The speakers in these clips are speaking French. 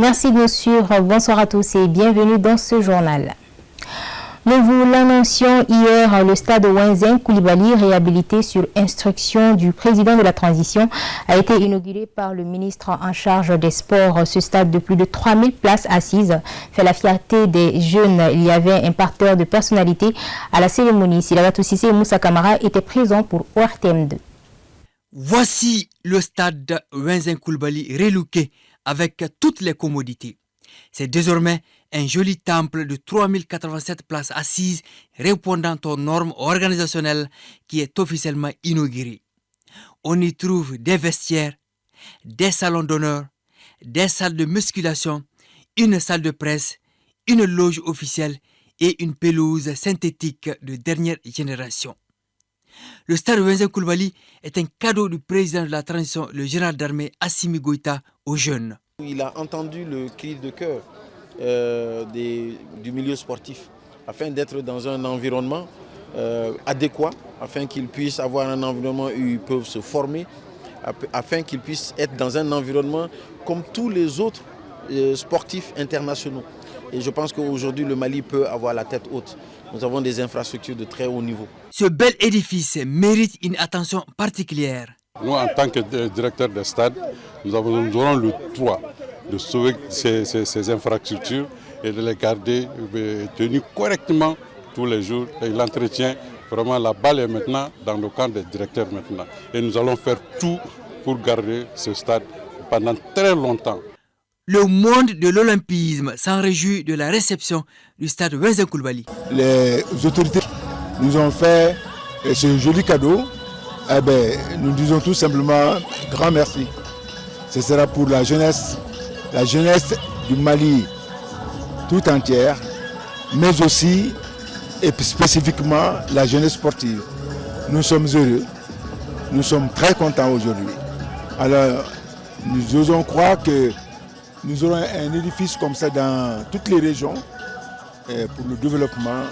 Merci de nous suivre. Bonsoir à tous et bienvenue dans ce journal. Nous vous l'annoncions hier, le stade Wenzin Coulibaly, réhabilité sur instruction du président de la transition, a été inauguré par le ministre en charge des sports. Ce stade de plus de 3000 places assises fait la fierté des jeunes. Il y avait un parterre de personnalités à la cérémonie. Silavatou Sissé et Moussa Kamara étaient présents pour ORTM2. Voici le stade Wenzin Coulibaly relooké avec toutes les commodités. C'est désormais un joli temple de 3087 places assises répondant aux normes organisationnelles qui est officiellement inauguré. On y trouve des vestiaires, des salons d'honneur, des salles de musculation, une salle de presse, une loge officielle et une pelouse synthétique de dernière génération. Le stade Wenzin Coulibaly est un cadeau du président de la transition, le général d'armée Assimi Goïta, aux jeunes. Il a entendu le cri de cœur du milieu sportif afin d'être dans un environnement adéquat, afin qu'ils puissent avoir un environnement où ils peuvent se former, afin qu'ils puissent être dans un environnement comme tous les autres sportifs internationaux. Et je pense qu'aujourd'hui, le Mali peut avoir la tête haute. Nous avons des infrastructures de très haut niveau. Ce bel édifice mérite une attention particulière. Nous, en tant que directeur de stade, nous aurons le droit de sauver ces infrastructures et de les garder tenues correctement tous les jours. Et l'entretien, vraiment, la balle est maintenant dans le camp des directeurs maintenant. Et nous allons faire tout pour garder ce stade pendant très longtemps. Le monde de l'olympisme s'en réjouit de la réception du stade Wenzin Coulibaly. Les autorités nous ont fait ce joli cadeau. Nous disons tout simplement grand merci. Ce sera pour la jeunesse du Mali tout entière, mais aussi et spécifiquement la jeunesse sportive. Nous sommes heureux, nous sommes très contents aujourd'hui. Alors, nous osons croire que nous aurons un édifice comme ça dans toutes les régions pour le développement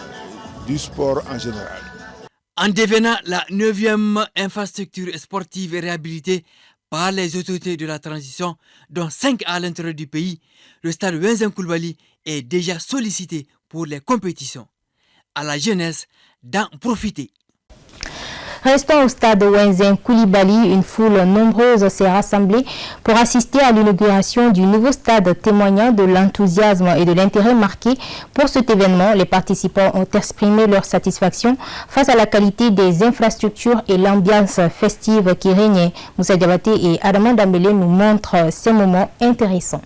du sport en général. En devenant la 9e infrastructure sportive réhabilitée par les autorités de la transition, dont 5 à l'intérieur du pays, le stade Wenzin Coulibaly est déjà sollicité pour les compétitions. À la jeunesse d'en profiter. Restons au stade Wenzin Coulibaly. Une foule nombreuse s'est rassemblée pour assister à l'inauguration du nouveau stade, témoignant de l'enthousiasme et de l'intérêt marqué pour cet événement. Les participants ont exprimé leur satisfaction face à la qualité des infrastructures et l'ambiance festive qui régnait. Moussa Diabaté et Adama Dambélé nous montrent ces moments intéressants.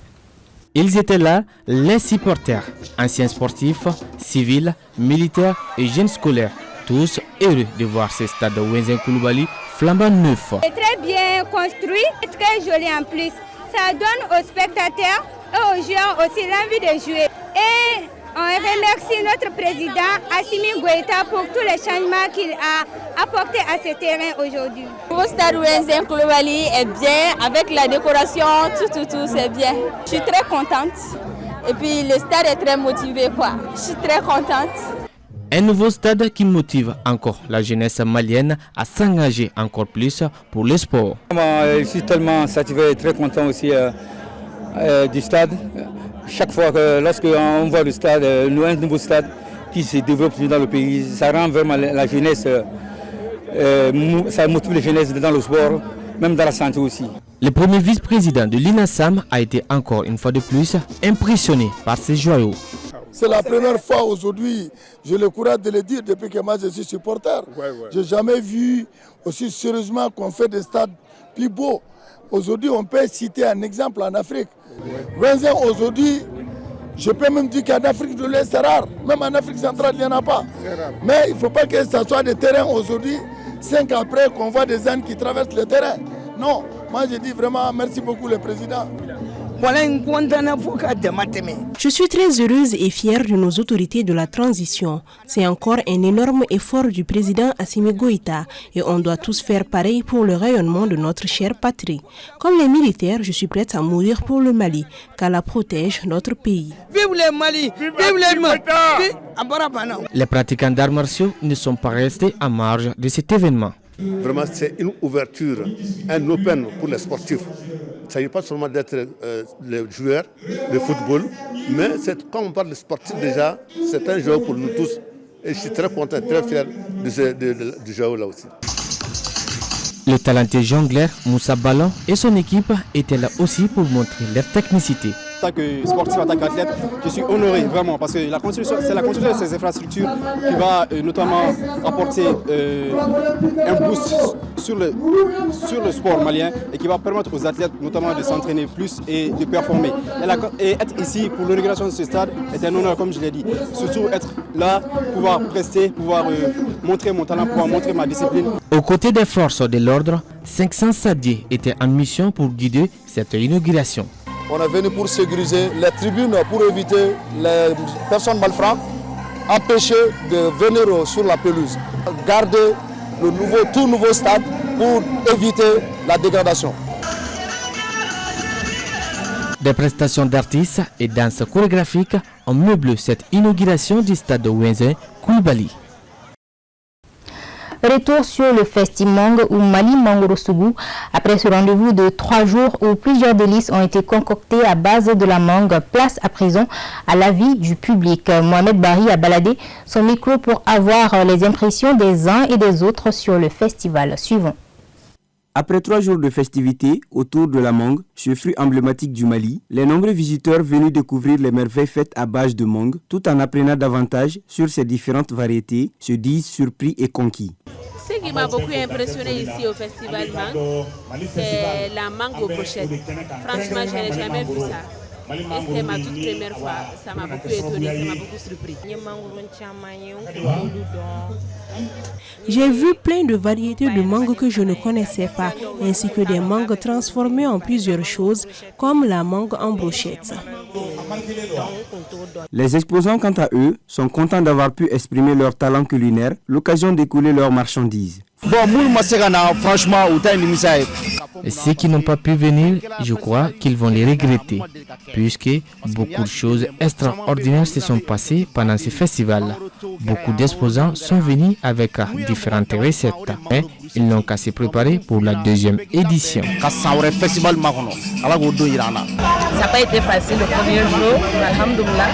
Ils étaient là, les supporters, anciens sportifs, civils, militaires et jeunes scolaires. Tous heureux de voir ce stade de Wenzin Coulibaly flambant neuf. C'est très bien construit et très joli en plus. Ça donne aux spectateurs et aux joueurs aussi l'envie de jouer. Et on remercie notre président Assimi Goïta pour tous les changements qu'il a apportés à ce terrain aujourd'hui. Le nouveau stade Wenzin Coulibaly est bien avec la décoration, tout, c'est bien. Je suis très contente et puis le stade est très motivé quoi. Je suis très contente. Un nouveau stade qui motive encore la jeunesse malienne à s'engager encore plus pour le sport. Je suis tellement satisfait et très content aussi du stade. Chaque fois que lorsqu'on voit le stade, un nouveau stade qui se développe dans le pays, ça rend vraiment la jeunesse, ça motive les jeunesses dans le sport, même dans la santé aussi. Le premier vice-président de l'INASAM a été encore une fois de plus impressionné par ces joyaux. C'est la première fois aujourd'hui, j'ai le courage de le dire depuis que moi je suis supporter. Je n'ai jamais vu aussi sérieusement qu'on fait des stades plus beaux. Aujourd'hui, on peut citer un exemple en Afrique. Wenzin aujourd'hui, je peux même dire qu'en Afrique de l'Ouest c'est rare. Même en Afrique centrale, il n'y en a pas. Mais il ne faut pas que ce soit des terrains aujourd'hui, 5 ans après qu'on voit des ânes qui traversent le terrain. Non, moi je dis vraiment merci beaucoup le président. Je suis très heureuse et fière de nos autorités de la transition. C'est encore un énorme effort du président Assimi Goïta et on doit tous faire pareil pour le rayonnement de notre chère patrie. Comme les militaires, je suis prête à mourir pour le Mali, car la protège notre pays. Vive le Mali! Vive le Mali! Les pratiquants d'arts martiaux ne sont pas restés à marge de cet événement. Vraiment, c'est une ouverture, un open pour les sportifs. Il ne s'agit pas seulement d'être les joueurs de football, mais quand on parle de sportifs déjà, c'est un jeu pour nous tous. Et je suis très content, très fier du jeu là aussi. Le talentueux jongleur Moussa Ballon et son équipe étaient là aussi pour montrer leur technicité. En tant que sportif, en tant qu'athlète, je suis honoré vraiment parce que c'est la construction de ces infrastructures qui va notamment apporter un boost sur le sport malien et qui va permettre aux athlètes notamment de s'entraîner plus et de performer. Et être ici pour l'inauguration de ce stade est un honneur, comme je l'ai dit. Surtout être là, pouvoir prester, pouvoir montrer mon talent, pouvoir montrer ma discipline. Aux côtés des forces de l'ordre, 500 sadiers étaient en mission pour guider cette inauguration. On est venu pour sécuriser les tribunes, pour éviter les personnes malfrats, empêcher de venir sur la pelouse, garder le tout nouveau stade pour éviter la dégradation. Des prestations d'artistes et danses chorégraphiques ont meublé cette inauguration du stade de Wenzin Coulibaly. Retour sur le Festimang ou Mali Mangorosougou. Après ce rendez-vous de 3 jours où plusieurs délices ont été concoctées à base de la mangue, place à présent à l'avis du public. Mohamed Bari a baladé son micro pour avoir les impressions des uns et des autres sur le festival. Suivons. Après 3 jours de festivités autour de la mangue, ce fruit emblématique du Mali, les nombreux visiteurs venus découvrir les merveilles faites à base de mangue, tout en apprenant davantage sur ces différentes variétés, se disent surpris et conquis. Ce qui m'a beaucoup impressionné ici au festival Mangue, c'est la mangue aux brochettes. Franchement, je n'ai jamais vu ça. Et c'était ma toute première fois. Ça m'a beaucoup étonné, ça m'a beaucoup surpris. J'ai vu plein de variétés de mangue que je ne connaissais pas, ainsi que des mangues transformées en plusieurs choses, comme la mangue en brochette. Les exposants, quant à eux, sont contents d'avoir pu exprimer leur talent culinaire, l'occasion d'écouler leurs marchandises. Franchement, ceux qui n'ont pas pu venir, je crois qu'ils vont les regretter, puisque beaucoup de choses extraordinaires se sont passées pendant ce festival. Beaucoup d'exposants sont venus avec différentes recettes, mais ils n'ont qu'à se préparer pour la deuxième édition. Ça n'a pas été facile le premier jour, alhamdoulilah,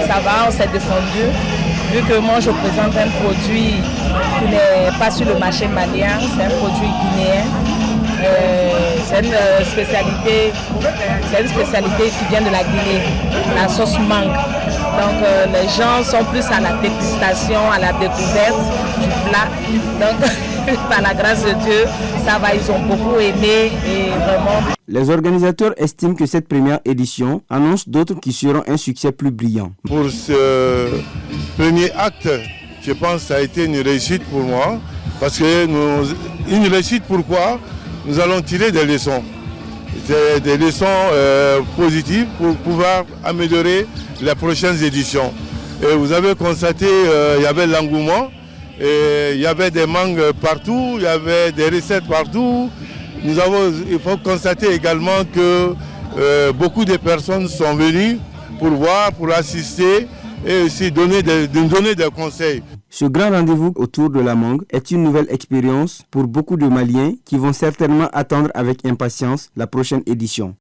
ça va, on s'est défendu. Vu que moi je présente un produit qui n'est pas sur le marché malien, c'est un produit guinéen. C'est une spécialité qui vient de la Guinée, la sauce mangue. Donc les gens sont plus à la dégustation, à la découverte du plat. Donc par la grâce de Dieu, ça va, ils ont beaucoup aimé et vraiment. Les organisateurs estiment que cette première édition annonce d'autres qui seront un succès plus brillant. Pour ce premier acte, je pense que ça a été une réussite pour moi. Parce que une réussite, pourquoi? Nous allons tirer des leçons. Des leçons positives pour pouvoir améliorer les prochaines éditions. Et vous avez constaté il y avait l'engouement, il y avait des mangues partout, il y avait des recettes partout. Il faut constater également que beaucoup de personnes sont venues pour voir, pour assister et aussi donner des conseils. Ce grand rendez-vous autour de la mangue est une nouvelle expérience pour beaucoup de Maliens qui vont certainement attendre avec impatience la prochaine édition.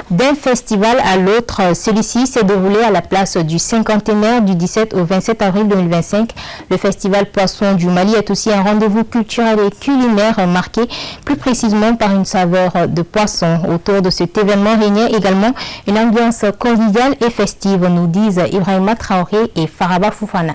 D'un festival à l'autre, celui-ci s'est déroulé à la place du cinquantenaire du 17 au 27 avril 2025. Le festival Poisson du Mali est aussi un rendez-vous culturel et culinaire marqué plus précisément par une saveur de poisson. Autour de cet événement régnait également une ambiance conviviale et festive, nous disent Ibrahima Traoré et Faraba Foufana.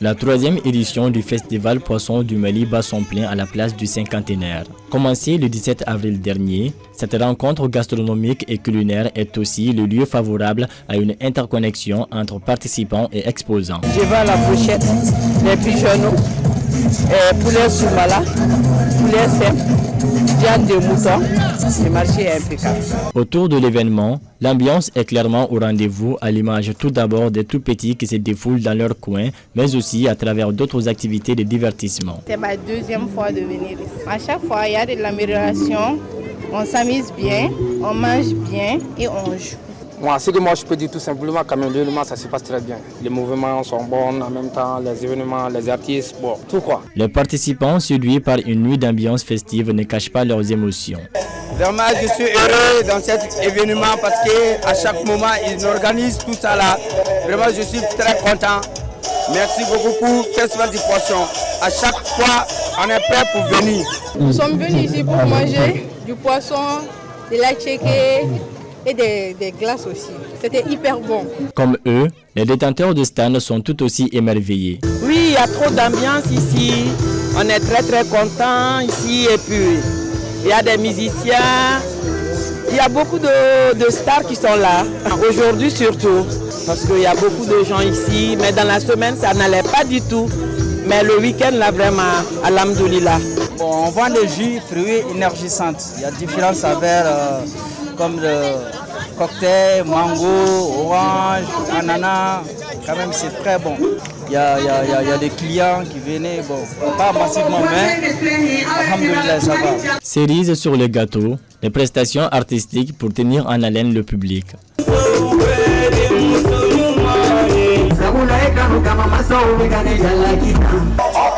La troisième édition du Festival Poisson du Mali bat son plein à la place du cinquantenaire. Commencée le 17 avril dernier, cette rencontre gastronomique et culinaire est aussi le lieu favorable à une interconnexion entre participants et exposants. Je vais à la brochette, les pigeons, poulet soumala, poulet sec, viande de mouton. Le marché est impeccable. Autour de l'événement, l'ambiance est clairement au rendez-vous, à l'image tout d'abord des tout petits qui se défoulent dans leur coin, mais aussi à travers d'autres activités de divertissement. C'est ma deuxième fois de venir ici. À chaque fois, il y a de l'amélioration, on s'amuse bien, on mange bien et on joue. Ce que moi je peux dire tout simplement, quand même, l'événement ça se passe très bien. Les mouvements sont bons, en même temps, les événements, les artistes, bon, tout quoi. Les participants, séduits par une nuit d'ambiance festive, ne cachent pas leurs émotions. Vraiment, je suis heureux dans cet événement parce qu'à chaque moment, ils organisent tout ça là. Vraiment, je suis très content. Merci beaucoup pour Festival du Poisson. À chaque fois, on est prêt pour venir. Nous sommes venus ici pour manger du poisson, de la tchéké et des glaces aussi. C'était hyper bon. Comme eux, les détenteurs de stands sont tout aussi émerveillés. Oui, il y a trop d'ambiance ici. On est très contents ici et puis il y a des musiciens. Il y a beaucoup de stars qui sont là. Aujourd'hui surtout. Parce qu'il y a beaucoup de gens ici, mais dans la semaine, ça n'allait pas du tout. Mais le week-end, là, vraiment, alhamdoulilah. Bon, on vend des jus, fruits énergisantes. Il y a différents saveurs, comme le cocktail, mango, orange, ananas. Quand même, c'est très bon. Il y a des clients qui venaient, bon, pas massivement, mais alhamdoulilah, ça va. Cerises sur le gâteau, les prestations artistiques pour tenir en haleine le public.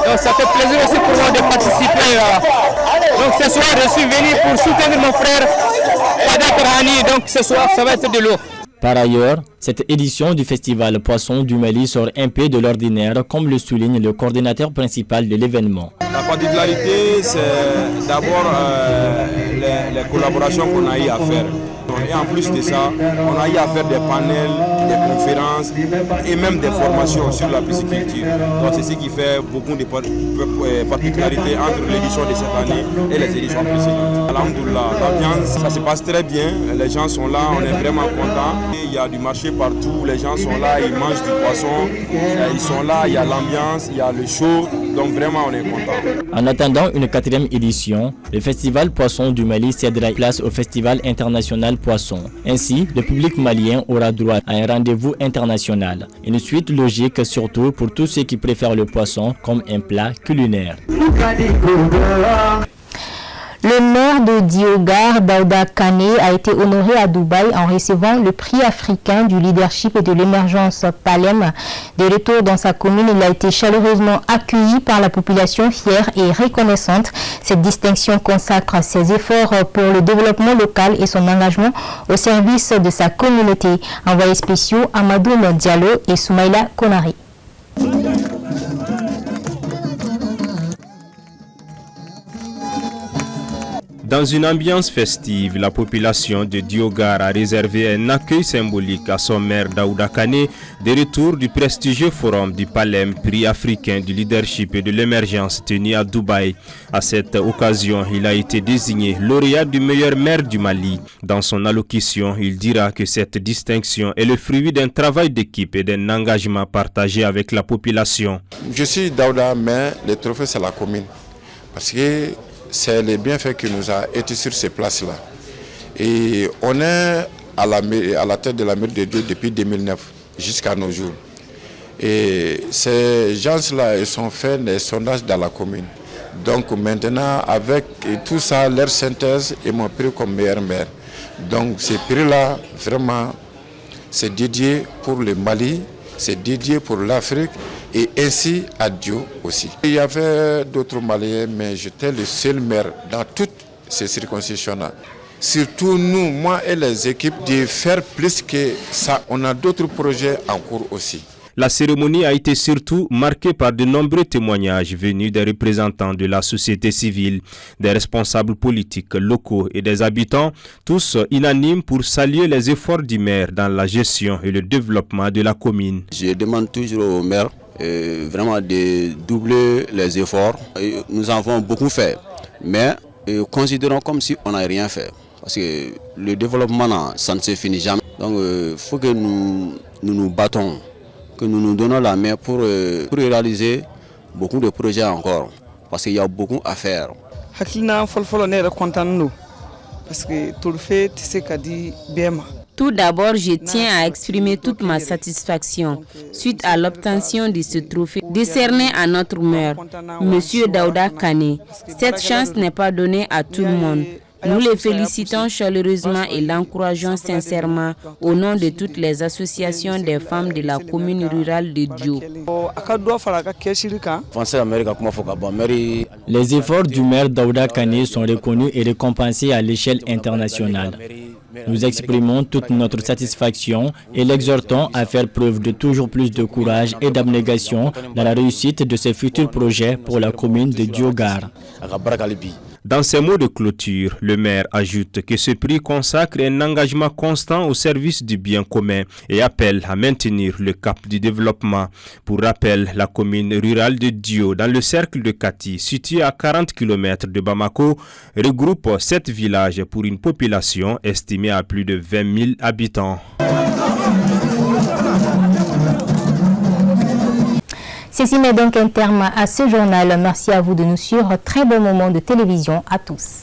Donc ça fait plaisir aussi pour moi de participer. Donc ce soir je suis venu pour soutenir mon frère Pada Rani. Donc ce soir ça va être de lourd. Par ailleurs, cette édition du festival Poisson du Mali sort un peu de l'ordinaire, comme le souligne le coordinateur principal de l'événement. La particularité, c'est d'abord les collaborations qu'on a eu à faire. Et en plus de ça, on a eu à faire des panels, des conférences et même des formations sur la pisciculture. Donc c'est ce qui fait beaucoup de particularités entre l'édition de cette année et les éditions précédentes. Alhamdoulilah, l'ambiance, ça se passe très bien. Les gens sont là, on est vraiment contents. Il y a du marché partout, les gens sont là, ils mangent du poisson. Ils sont là, il y a l'ambiance, il y a le show. Donc vraiment, on est contents. En attendant une 4e édition, le festival Poisson du Mali cédera place au Festival international Poisson. Ainsi, le public malien aura droit à un rendez-vous international. Une suite logique surtout pour tous ceux qui préfèrent le poisson comme un plat culinaire. Le maire de Diogar, Daouda Kane, a été honoré à Dubaï en recevant le prix africain du leadership et de l'émergence Palem. De retour dans sa commune, il a été chaleureusement accueilli par la population fière et reconnaissante. Cette distinction consacre ses efforts pour le développement local et son engagement au service de sa communauté. Envoyés spéciaux Amadou Diallo et Soumaïla Konari. Dans une ambiance festive, la population de Diogar a réservé un accueil symbolique à son maire Daouda Kane, de retour du prestigieux forum du Palem, prix africain du leadership et de l'émergence tenu à Dubaï. À cette occasion, il a été désigné lauréat du meilleur maire du Mali. Dans son allocution, il dira que cette distinction est le fruit d'un travail d'équipe et d'un engagement partagé avec la population. Je suis Daouda, mais le trophée c'est la commune. Parce que c'est les bienfaits qui nous a été sur ces places-là. Et on est à la tête de la mairie de Dieu depuis 2009 jusqu'à nos jours. Et ces gens-là, ils ont fait des sondages dans la commune. Donc maintenant, avec tout ça, leur synthèse, ils m'ont pris comme meilleur maire. Donc ces prix-là, vraiment, c'est dédié pour le Mali, c'est dédié pour l'Afrique. Et ainsi à Dieu aussi. Il y avait d'autres Maliens, mais j'étais le seul maire dans toutes ces circonscriptions-là. Surtout nous, moi et les équipes, de faire plus que ça. On a d'autres projets en cours aussi. La cérémonie a été surtout marquée par de nombreux témoignages venus des représentants de la société civile, des responsables politiques locaux et des habitants, tous unanimes pour saluer les efforts du maire dans la gestion et le développement de la commune. Je demande toujours au maire vraiment de doubler les efforts. Nous avons beaucoup fait, mais considérons comme si on n'a rien fait. Parce que le développement, ça ne se finit jamais. Donc il faut que nous nous battons, que nous nous donnons la main pour réaliser beaucoup de projets encore. Parce qu'il y a beaucoup à faire. Tout d'abord, je tiens à exprimer toute ma satisfaction suite à l'obtention de ce trophée décerné à notre maire, M. Daouda Kane. Cette chance n'est pas donnée à tout le monde. Nous les félicitons chaleureusement et l'encourageons sincèrement au nom de toutes les associations des femmes de la commune rurale de Dio. Les efforts du maire Daouda Kane sont reconnus et récompensés à l'échelle internationale. Nous exprimons toute notre satisfaction et l'exhortons à faire preuve de toujours plus de courage et d'abnégation dans la réussite de ces futurs projets pour la commune de Diogar. Dans ses mots de clôture, le maire ajoute que ce prix consacre un engagement constant au service du bien commun et appelle à maintenir le cap du développement. Pour rappel, la commune rurale de Dio, dans le cercle de Kati, située à 40 km de Bamako, regroupe 7 villages pour une population estimée à plus de 20 000 habitants. Ceci met donc un terme à ce journal. Merci à vous de nous suivre. Très bon moment de télévision à tous.